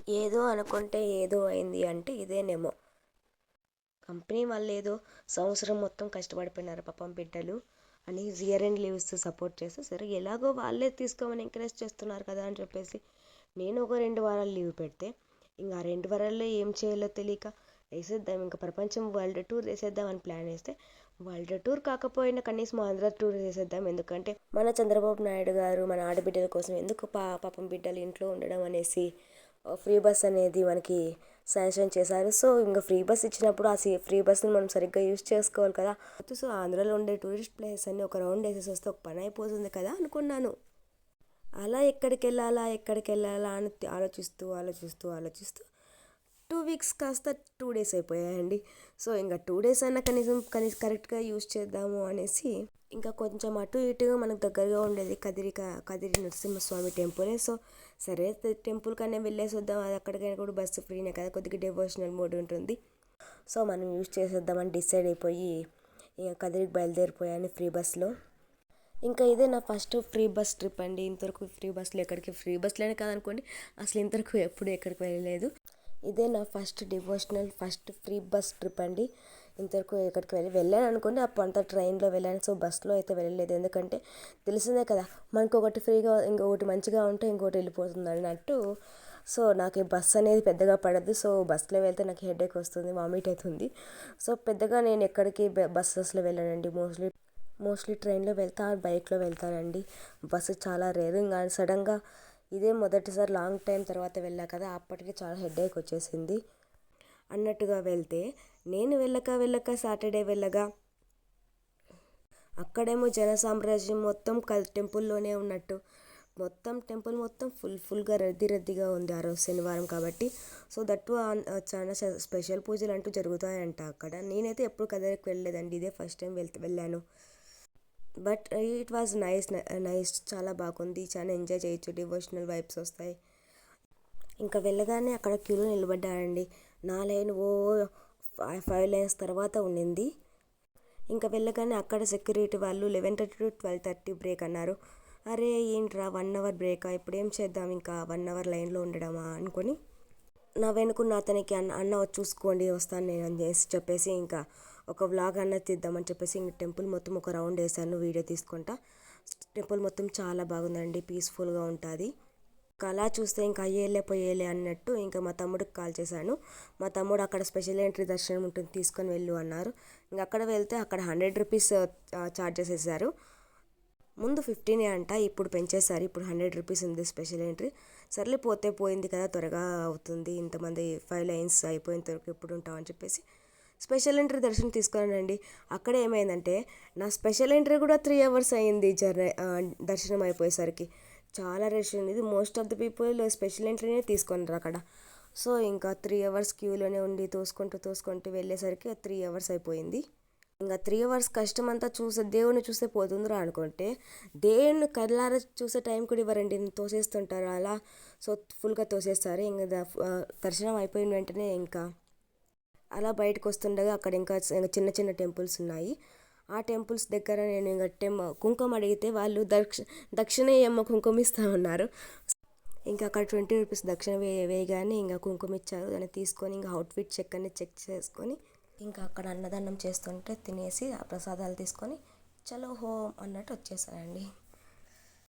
ఏదో అనుకుంటే ఏదో అయింది అంటే ఇదేనేమో. కంపెనీ వాళ్ళు ఏదో సంవత్సరం మొత్తం కష్టపడిపోయినారు పాపం బిడ్డలు అని ఇయర్ ఎండ్ లీవ్స్ సపోర్ట్ చేస్తే, సరే ఎలాగో వాళ్ళే తీసుకోమని ఎంకరేజ్ చేస్తున్నారు కదా అని చెప్పేసి నేను ఒక 2 వారాలు లీవ్ పెడితే, ఇంకా 2 వారాల్లో ఏం చేయాలో తెలియక వేసేద్దాం, ఇంకా ప్రపంచం వరల్డ్ టూర్ వేసేద్దాం అని ప్లాన్ వేస్తే, వరల్డ్ టూర్ కాకపోయినా కనీసం ఆంధ్ర టూర్ వేసేద్దాం, ఎందుకంటే మన చంద్రబాబు నాయుడు గారు మన ఆడబిడ్డల కోసం ఎందుకు పాపం బిడ్డలు ఇంట్లో ఉండడం అనేసి ఫ్రీ బస్ అనేది మనకి శాంక్షన్ చేశారు. సో ఇంకా ఫ్రీ బస్ ఇచ్చినప్పుడు ఆ ఫ్రీ బస్ని మనం సరిగ్గా యూజ్ చేసుకోవాలి కదా. సో ఆంధ్రాలో ఉండే టూరిస్ట్ ప్లేస్ అన్ని ఒక రౌండ్ వేసేసి వస్తే ఒక పని అయిపోతుంది కదా అనుకున్నాను. అలా ఎక్కడికి వెళ్ళాలా అని ఆలోచిస్తూ 2 వీక్స్ కాస్త 2 డేస్ అయిపోయాయండి. సో ఇంకా 2 డేస్ అన్నా కనీసం కరెక్ట్గా యూజ్ చేద్దాము అనేసి ఇంకా కొంచెం అటు ఇటుగా మనకు దగ్గరగా ఉండేది కదిరి నరసింహస్వామి టెంపులే. సో సరే టెంపుల్ కన్నా వెళ్ళేసి వద్దాం, అది అక్కడికైనా కూడా బస్సు ఫ్రీనే కదా, కొద్దిగా డివోషనల్ మోడ్ ఉంటుంది, సో మనం యూజ్ చేసేద్దామని డిసైడ్ అయిపోయి ఇక కదిరికి బయలుదేరిపోయాను ఫ్రీ బస్లో. ఇంకా ఇదే నా ఫస్ట్ ఫ్రీ బస్ ట్రిప్ అండి. ఇంతవరకు ఫ్రీ బస్లోనే కాదనుకోండి, అసలు ఇంతవరకు ఎప్పుడు ఎక్కడికి వెళ్ళలేదు. ఇదే నా ఫస్ట్ ఫ్రీ బస్ ట్రిప్ అండి. ఇంతవరకు ఎక్కడికి వెళ్ళాను అనుకోండి, అప్పుడు అంతా ట్రైన్లో వెళ్ళాను. సో బస్లో అయితే వెళ్ళలేదు, ఎందుకంటే తెలిసిందే కదా, మనకు ఒకటి ఫ్రీగా ఇంకొకటి మంచిగా ఉంటే ఇంకోటి వెళ్ళిపోతుంది అన్నట్టు. సో నాకు ఈ బస్ అనేది పెద్దగా పడదు. సో బస్లో వెళ్తే నాకు హెడేక్ వస్తుంది, వామిట్ అవుతుంది. సో పెద్దగా నేను ఎక్కడికి బస్సెస్లో వెళ్ళానండి. మోస్ట్లీ ట్రైన్లో బైక్లో వెళ్తానండి. బస్సు చాలా రేర్. ఇంకా సడన్గా ఇదే మొదటిసారి లాంగ్ టైం తర్వాత వెళ్ళా కదా, అప్పటికి చాలా హెడేక్ వచ్చేసింది అన్నట్టుగా వెళ్తే, నేను వెళ్ళక సాటర్డే వెళ్ళగా అక్కడేమో జన సామ్రాజ్యం మొత్తం టెంపుల్లోనే ఉన్నట్టు, టెంపుల్ మొత్తం ఫుల్గా రద్దీగా ఉంది ఆ రోజు శనివారం కాబట్టి. సో దట్టు చాలా స్పెషల్ పూజలు అంటూ జరుగుతాయంట అక్కడ. నేనైతే ఎప్పుడు కదిరికి వెళ్ళలేదండి, ఇదే ఫస్ట్ టైం వెళ్ళాను. బట్ ఇట్ వాజ్ నైస్, చాలా బాగుంది, చాలా ఎంజాయ్ చేయొచ్చు, డివోషనల్ వైబ్స్ వస్తాయి. ఇంకా వెళ్ళగానే అక్కడ క్యూలో నిలబడ్డానండి. నా లైన్ 5 లైన్స్ తర్వాత ఉండింది. ఇంకా వెళ్ళగానే అక్కడ సెక్యూరిటీ వాళ్ళు 11:30 to 12:30 బ్రేక్ అన్నారు. అరే ఏంట్రా 1 అవర్ బ్రేకా, ఇప్పుడు ఏం చేద్దాం, ఇంకా 1 అవర్ లైన్లో ఉండడమా అనుకొని నా వెనుకున్న అతనికి అన్న చూసుకోండి వస్తాను నేను అని చెప్పేసి ఇంకా ఒక వ్లాగ్ అన్నది తీద్దామని చెప్పేసి ఇంక టెంపుల్ మొత్తం ఒక రౌండ్ వేసాను వీడియో తీసుకుంటా. టెంపుల్ మొత్తం చాలా బాగుందండి, పీస్ఫుల్గా ఉంటుంది. ఇంకా అలా చూస్తే ఇంకా పోయేలే అన్నట్టు ఇంకా మా తమ్ముడికి కాల్ చేశాను. మా తమ్ముడు అక్కడ స్పెషల్ ఎంట్రీ దర్శనం ఉంటుంది తీసుకొని వెళ్ళు అన్నారు. ఇంకా అక్కడ వెళ్తే అక్కడ 100 రూపీస్ ఛార్జెస్ వేశారు. ముందు 15 అంట, ఇప్పుడు పెంచేశారు, ఇప్పుడు 100 రూపీస్ ఉంది స్పెషల్ ఎంట్రీ. సర్లే పోతే పోయింది కదా, త్వరగా అవుతుంది, ఇంతమంది 5 లైన్స్ అయిపోయిన వరకు ఎప్పుడు ఉంటామని చెప్పేసి స్పెషల్ ఎంట్రీ దర్శనం తీసుకున్నానండి. అక్కడ ఏమైందంటే నా స్పెషల్ ఎంట్రీ కూడా 3 అవర్స్ అయింది దర్శనం అయిపోయేసరికి. చాలా రష్ ఉంది, most of the people special ఎంట్రీనే తీసుకున్నారు అక్కడ. సో ఇంకా 3 అవర్స్ క్యూలోనే ఉండి తోసుకుంటూ వెళ్ళేసరికి 3 అవర్స్ అయిపోయింది. ఇంకా 3 అవర్స్ కష్టం అంతా దేవుని చూస్తే పోతుందిరా అనుకుంటే, దేవుని కళ్ళారా చూసే టైం కూడా ఇవ్వరండి, తోసేస్తుంటారు అలా. సో ఫుల్గా తోసేస్తారు. ఇంకా దర్శనం అయిపోయిన వెంటనే ఇంకా అలా బయటకు వస్తుండగా అక్కడ ఇంకా చిన్న టెంపుల్స్ ఉన్నాయి. ఆ టెంపుల్స్ దగ్గర నేను ఇంకా కుంకుమ అడిగితే వాళ్ళు దక్షిణేయమ్మ కుంకుమ ఇస్తా ఉన్నారు. ఇంకా అక్కడ 20 రూపీస్ దక్షిణ వేయగానే ఇంకా కుంకుమ ఇచ్చారు. దాన్ని తీసుకొని ఇంకా అవుట్ఫిట్ చెక్ చేసుకొని ఇంకా అక్కడ అన్నదానం చేస్తుంటే తినేసి ఆ ప్రసాదాలు తీసుకొని చలో హోమ్ అన్నట్టు వచ్చేసానండి.